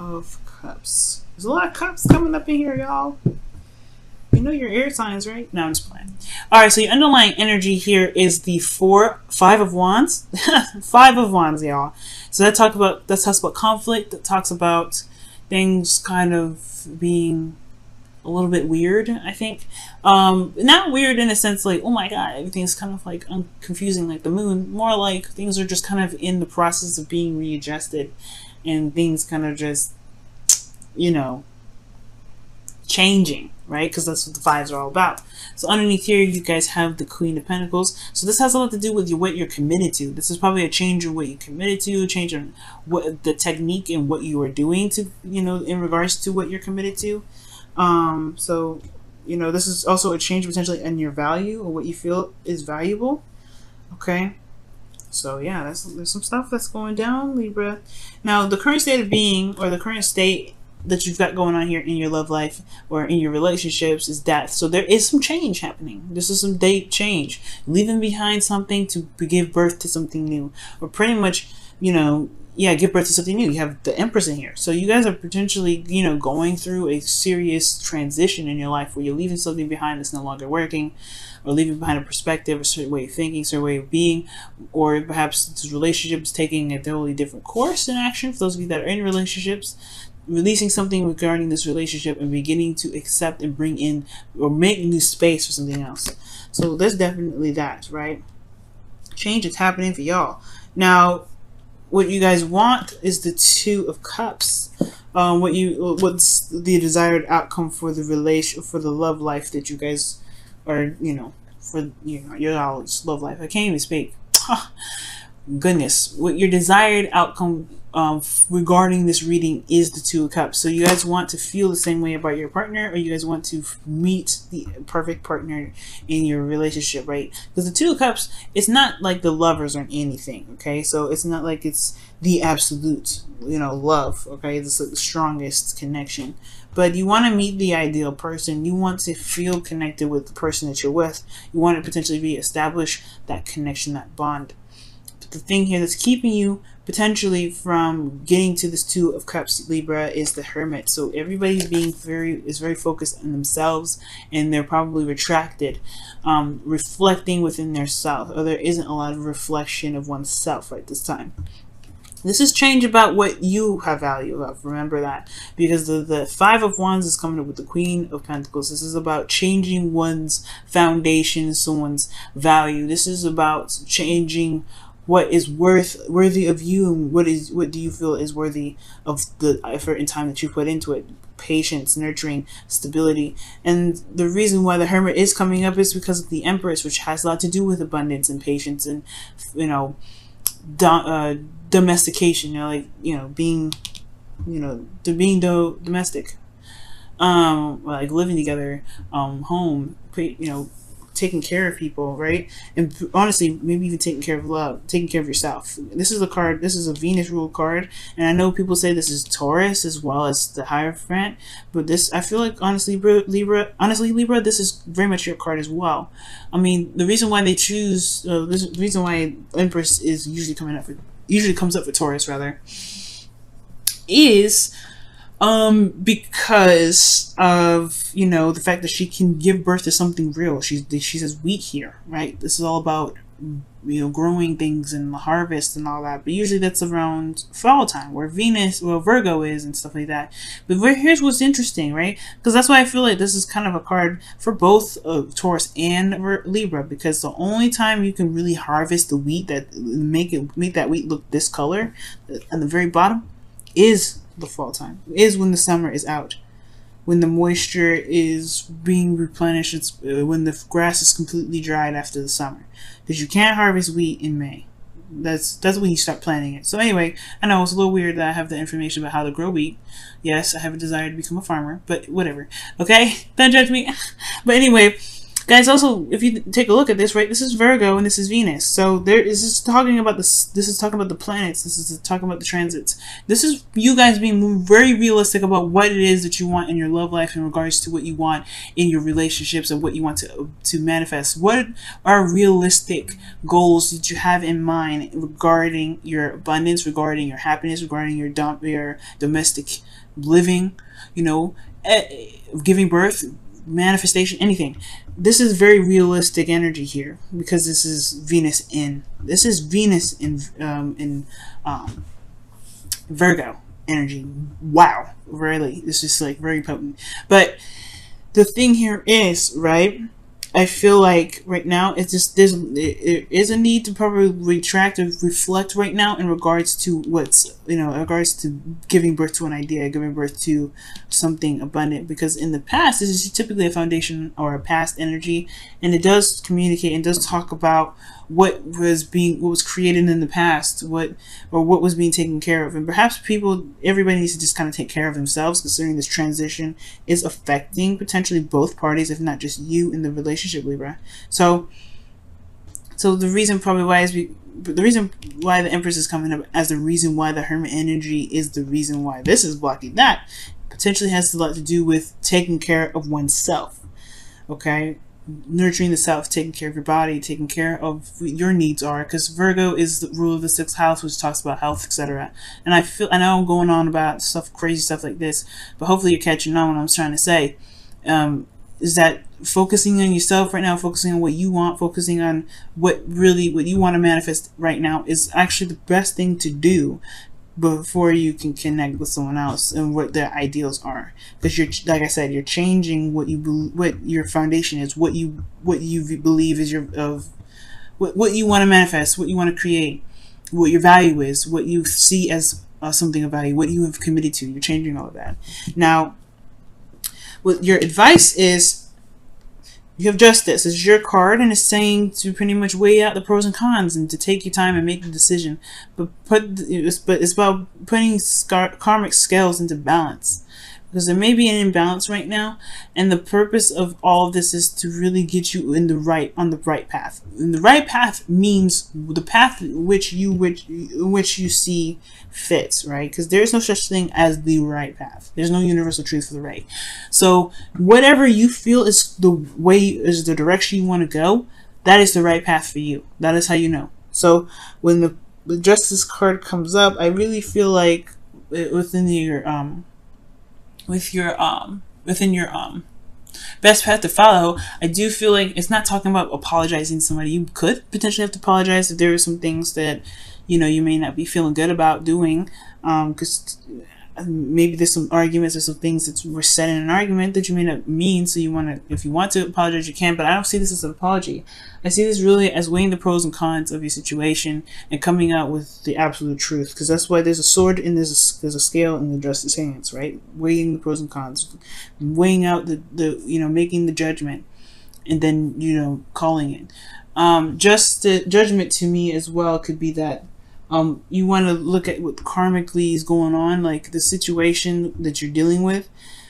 of Cups. There's a lot of cups coming up in here, y'all. You know your air signs, right? No, I'm just playing. All right, so your underlying energy here is the Five of Wands. Five of Wands, y'all. So that talks about conflict. That talks about things kind of being a little bit weird, I think. Not weird in a sense like, oh my god, everything's kind of like confusing like the moon. More like things are just kind of in the process of being readjusted, and things kind of just, you know, changing, right? Because that's what the fives are all about. So underneath here, you guys have the Queen of Pentacles. So this has a lot to do with what you're committed to. This is probably a change in what you're committed to, a change in what the technique and what you are doing to, you know, in regards to what you're committed to. So, you know, this is also a change potentially in your value or what you feel is valuable. Okay. So yeah, there's some stuff that's going down, Libra. Now, the current state of being, or the current state that you've got going on here in your love life or in your relationships, is death. So there is some change happening. This is some date change, leaving behind something to give birth to something new, or pretty much, you know, yeah, give birth to something new. You have the Empress in here, so you guys are potentially, you know, going through a serious transition in your life where you're leaving something behind that's no longer working, or leaving behind a perspective, a certain way of thinking, a certain way of being, or perhaps this relationship is taking a totally different course in action. For those of you that are in relationships, releasing something regarding this relationship and beginning to accept and bring in or make new space for something else. So there's definitely that, right? Change is happening for y'all. Now, what you guys want is the Two of Cups. What's the desired outcome for the for the love life that you guys are, you know, for, you know, your all's love life. I can't even speak. Goodness, what your desired outcome regarding this reading is the Two of Cups. So you guys want to feel the same way about your partner, or you guys want to meet the perfect partner in your relationship, right? Because the Two of Cups, it's not like the lovers or anything, okay? So it's not like it's the absolute, you know, love, okay? It's the strongest connection. But you want to meet the ideal person. You want to feel connected with the person that you're with. You want to potentially establish that connection, that bond. The thing here that's keeping you potentially from getting to this Two of Cups, Libra, is the Hermit. So everybody's very focused on themselves, and they're probably retracted, reflecting within their self, or there isn't a lot of reflection of oneself right this time. This is change about what you have value of. Remember that, because the Five of Wands is coming up with the Queen of Pentacles. This is about changing one's foundation, someone's value. This is about changing what is worthy of you, and what do you feel is worthy of the effort and time that you put into it. Patience, nurturing, stability. And the reason why the Hermit is coming up is because of the Empress, which has a lot to do with abundance and patience, and, you know, domestication, you know, like, you know, being, you know, domestic, like living together, home, you know, taking care of people, right? And honestly, maybe even taking care of love, taking care of yourself. This is a card, this is a Venus ruled card, and I know people say this is Taurus as well as the Hierophant, but this, I feel like, honestly, Libra, this is very much your card as well. I mean, the reason why they choose, the reason why Empress is usually comes up for Taurus, rather, is because of, you know, the fact that she can give birth to something real. She says wheat here, right? This is all about, you know, growing things and the harvest and all that. But usually that's around fall time, where Virgo is and stuff like that. But here's what's interesting, right? Because that's why I feel like this is kind of a card for both Taurus and Libra, because the only time you can really harvest the wheat, that make that wheat look this color at the very bottom, is the fall time, is when the summer is out, when the moisture is being replenished. It's when the grass is completely dried after the summer, because you can't harvest wheat in May. That's when you start planting it. So anyway, I know it's a little weird that I have the information about how to grow wheat. Yes, I have a desire to become a farmer, but whatever. Okay, don't judge me. But anyway, Guys, also, if you take a look at this, right, this is Virgo and this is Venus. So there is this talking about this is talking about the planets. This is talking about the transits. This is you guys being very realistic about what it is that you want in your love life in regards to what you want in your relationships and what you want to manifest. What are realistic goals that you have in mind regarding your abundance, regarding your happiness, regarding your domestic living, you know, giving birth, manifestation, anything. This is very realistic energy here because this is Venus in Virgo energy. Wow, really, this is like very potent. But the thing here is, right, I feel like right now it's just there is a need to probably retract and reflect right now in regards to what's, you know, in regards to giving birth to an idea, giving birth to something abundant. Because in the past, this is typically a foundation or a past energy, and it does communicate and does talk about what was created in the past, what was being taken care of. And perhaps everybody needs to just kind of take care of themselves, considering this transition is affecting potentially both parties, if not just you in the relationship, Libra. So the reason probably why the reason why the Empress is coming up as the reason why the Hermit energy is the reason why this is blocking that potentially has a lot to do with taking care of oneself. Okay, nurturing the self, taking care of your body, taking care of what your needs are, because Virgo is the ruler of the 6th house, which talks about health, etc. And I know I'm going on about crazy stuff like this, but hopefully you're catching on what I'm trying to say. Is that focusing on yourself right now, focusing on what you want, focusing on what you want to manifest right now is actually the best thing to do before you can connect with someone else and what their ideals are. Because you're, like I said, you're changing what your foundation is, what you believe is what you want to manifest, what you want to create, what your value is, what you see as something of value, what you have committed to. You're changing all of that. Now, what your advice is, you have Justice. It's your card, and it's saying to pretty much weigh out the pros and cons and to take your time and make the decision. But it's about putting karmic scales into balance, because there may be an imbalance right now, and the purpose of all of this is to really get you on the right path. And the right path means the path which you see fits, right? Because there's no such thing as the right path. There's no universal truth for the right. So whatever you feel is the direction you want to go, that is the right path for you. That is how you know. So when the Justice card comes up, I really feel like within your best path to follow, I do feel like it's not talking about apologizing to somebody. You could potentially have to apologize if there are some things that, you know, you may not be feeling good about doing, because maybe there's some arguments or some things that were said in an argument that you may not mean. So if you want to apologize, you can. But I don't see this as an apology. I see this really as weighing the pros and cons of your situation and coming out with the absolute truth. Because that's why there's a sword and there's a scale in the Justice hands, right? Weighing the pros and cons, weighing out the making the judgment, and then calling it. Just the judgment to me as well could be that. You want to look at what karmically is going on, like the situation that you're dealing with,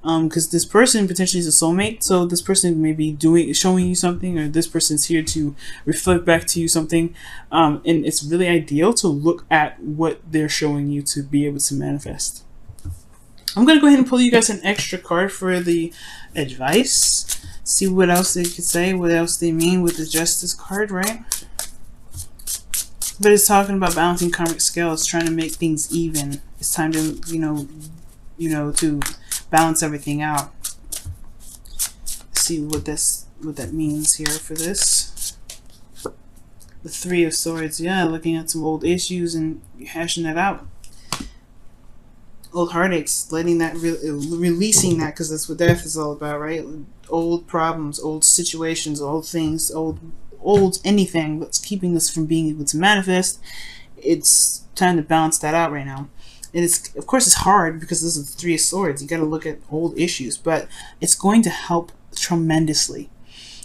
because this person potentially is a soulmate. So this person may be showing you something, or this person's here to reflect back to you something, and it's really ideal to look at what they're showing you to be able to manifest. I'm gonna go ahead and pull you guys an extra card for the advice. See what else they could say, what else they mean with the Justice card, right? But it's talking about balancing karmic scales, trying to make things even. It's time to, to balance everything out. See what that means here for this. The Three of Swords, yeah, looking at some old issues and hashing that out. Old heartaches, letting that, releasing that, because that's what death is all about, right? Old problems, old situations, old things, old anything that's keeping us from being able to manifest. It's time to balance that out right now. And of course it's hard because this is the Three of Swords. You got to look at old issues, but it's going to help tremendously.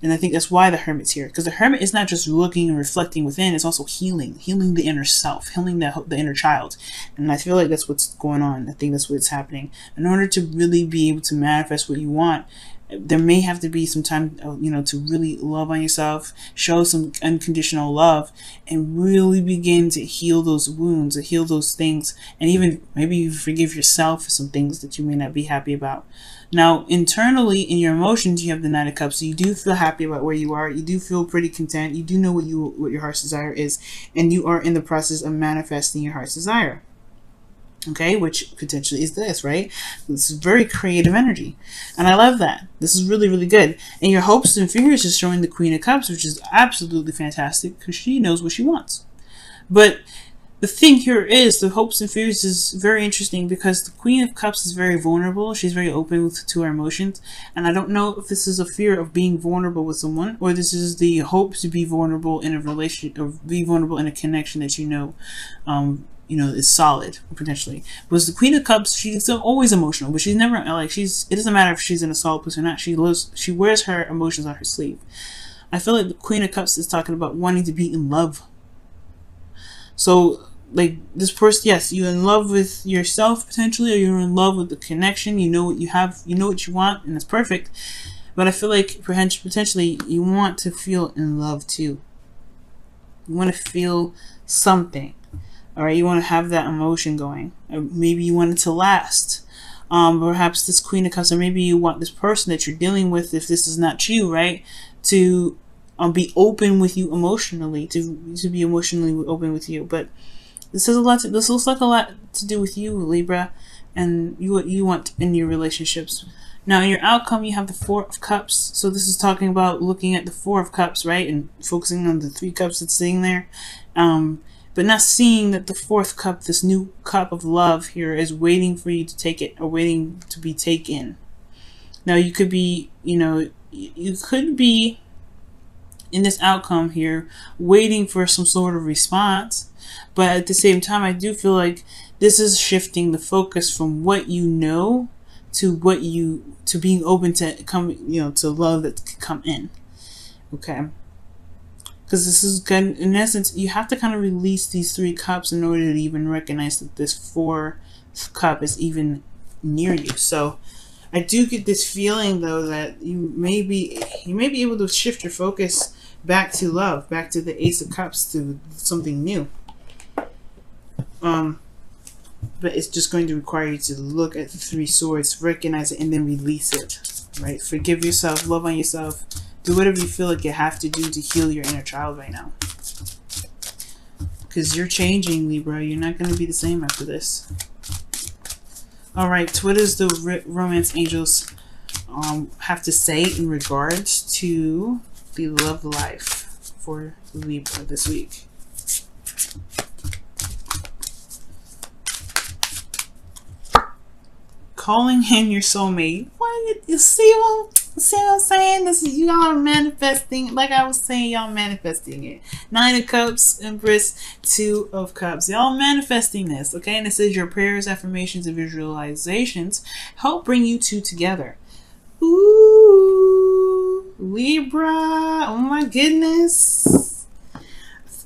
And I think that's why the Hermit's here, because the Hermit is not just looking and reflecting within, it's also healing the inner self, healing the inner child. And I feel like that's what's going on. I think that's what's happening. In order to really be able to manifest what you want, There may have to be some time, you know, to really love on yourself, show some unconditional love, and really begin to heal those wounds, to heal those things, and even maybe you forgive yourself for some things that you may not be happy about. Now, internally in your emotions, you have the Knight of Cups, so you do feel happy about where you are. You do feel pretty content. You do know what your heart's desire is, and you are in the process of manifesting your heart's desire. Okay, which potentially is this, right? This is very creative energy, and I love that. This is really, really good. And your hopes and fears is showing the Queen of Cups, which is absolutely fantastic because she knows what she wants. But the thing here is the hopes and fears is very interesting because the Queen of Cups is very vulnerable. She's very open to her emotions, and I don't know if this is a fear of being vulnerable with someone, or this is the hope to be vulnerable in a relationship, or be vulnerable in a connection that you know is solid potentially. Because the Queen of Cups, she's always emotional, but she's never like it doesn't matter if she's in a solid place or not. She wears her emotions on her sleeve. I feel like the Queen of Cups is talking about wanting to be in love. So like this person, yes, you're in love with yourself potentially, or you're in love with the connection. You know what you have, you know what you want, and it's perfect. But I feel like potentially you want to feel in love too. You want to feel something. All right, you want to have that emotion going. Or maybe you want it to last. Perhaps this Queen of Cups, or maybe you want this person that you're dealing with, if this is not you, right, to be open with you emotionally, to be emotionally open with you. But this looks like a lot to do with you, Libra, and what you want in your relationships. Now, in your outcome, you have the Four of Cups. So this is talking about looking at the Four of Cups, right, and focusing on the 3 cups that's sitting there. But not seeing that the 4th cup, this new cup of love here, is waiting for you to take it, or waiting to be taken. Now, you could be, you could be in this outcome here waiting for some sort of response. But at the same time, I do feel like this is shifting the focus from what you know to being open to to love that can come in. Okay. Because this is good. In essence, you have to kind of release these 3 cups in order to even recognize that this 4th cup is even near you. So I do get this feeling though that you may be able to shift your focus back to love, back to the Ace of Cups, to something new. But it's just going to require you to look at the 3 swords, recognize it, and then release it. Right? Forgive yourself, love on yourself. Do whatever you feel like you have to do to heal your inner child right now. Because you're changing, Libra. You're not going to be the same after this. Alright, what does the romance angels have to say in regards to the love life for Libra this week? Calling in your soulmate. What? You see what I'm saying? This is, y'all are manifesting. Like I was saying, y'all manifesting it. 9 of Cups, Empress, 2 of Cups. Y'all manifesting this, okay? And it says your prayers, affirmations, and visualizations help bring you 2 together. Ooh, Libra. Oh my goodness.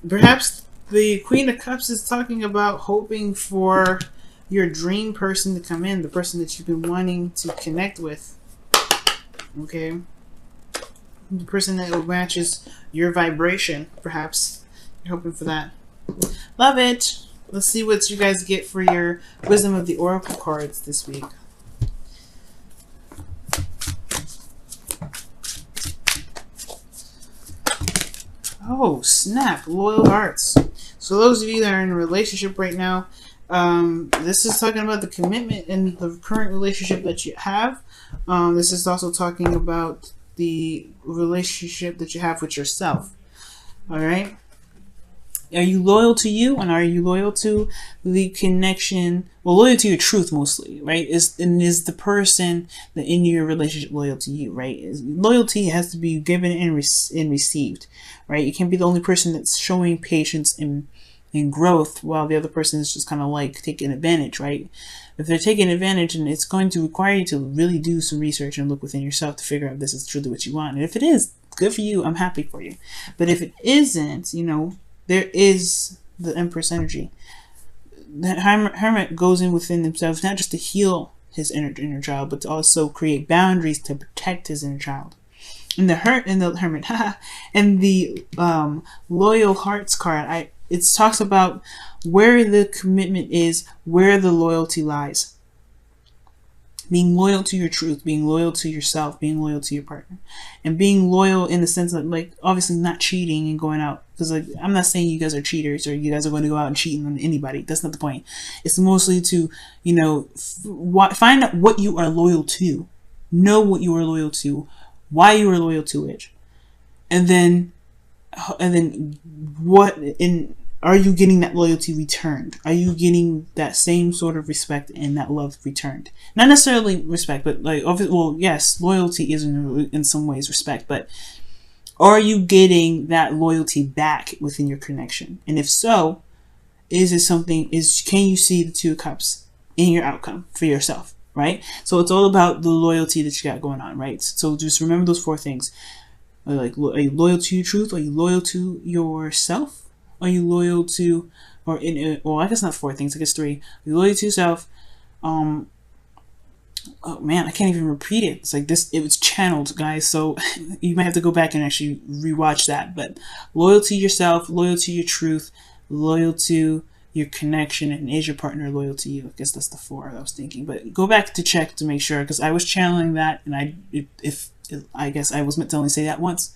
Perhaps the Queen of Cups is talking about hoping for your dream person to come in, the person that you've been wanting to connect with. Okay, the person that matches your vibration. Perhaps you're hoping for that. Love it. Let's see what you guys get for your Wisdom of the Oracle cards this week. Oh snap, loyal hearts. So those of you that are in a relationship right now, this is talking about the commitment in the current relationship that you have. This is also talking about the relationship that you have with yourself. All right. Are you loyal to you, and are you loyal to the connection? Well, loyal to your truth mostly, right? Is the person that in your relationship loyal to you, right? Loyalty has to be given and received, right? You can't be the only person that's showing patience and growth while the other person is just kind of like taking advantage, right? If they're taking advantage, and it's going to require you to really do some research and look within yourself to figure out if this is truly what you want. And if it is, good for you. I'm happy for you. But if it isn't, there is the Empress energy. The Hermit goes in within himself, not just to heal his inner child, but to also create boundaries to protect his inner child. And the hermit, and the loyal hearts card, it talks about where the commitment is, where the loyalty lies. Being loyal to your truth, being loyal to yourself, being loyal to your partner, and being loyal in the sense of, like, obviously not cheating and going out, because, like, I'm not saying you guys are cheaters or you guys are going to go out and cheat on anybody. That's not the point. It's mostly to, you know, find out what you are loyal to, know what you are loyal to, why you are loyal to it, and then what in. Are you getting that loyalty returned? Are you getting that same sort of respect and that love returned? Not necessarily respect, but, like, well, yes, loyalty is in some ways respect, but are you getting that loyalty back within your connection? And if so, can you see the 2 of Cups in your outcome for yourself, right? So it's all about the loyalty that you got going on, right? So just remember those 4 things. Like, are you loyal to your truth? Are you loyal to yourself? Are you loyal to, well, I guess not 4 things, I guess 3. Are you loyal to yourself? Oh man, I can't even repeat it. It's like this, it was channeled, guys, so you might have to go back and actually rewatch that. But loyal to yourself, loyal to your truth, loyal to your connection, and is your partner loyal to you? I guess that's the 4 I was thinking. But go back to check to make sure, because I was channeling that, and I guess I was meant to only say that once.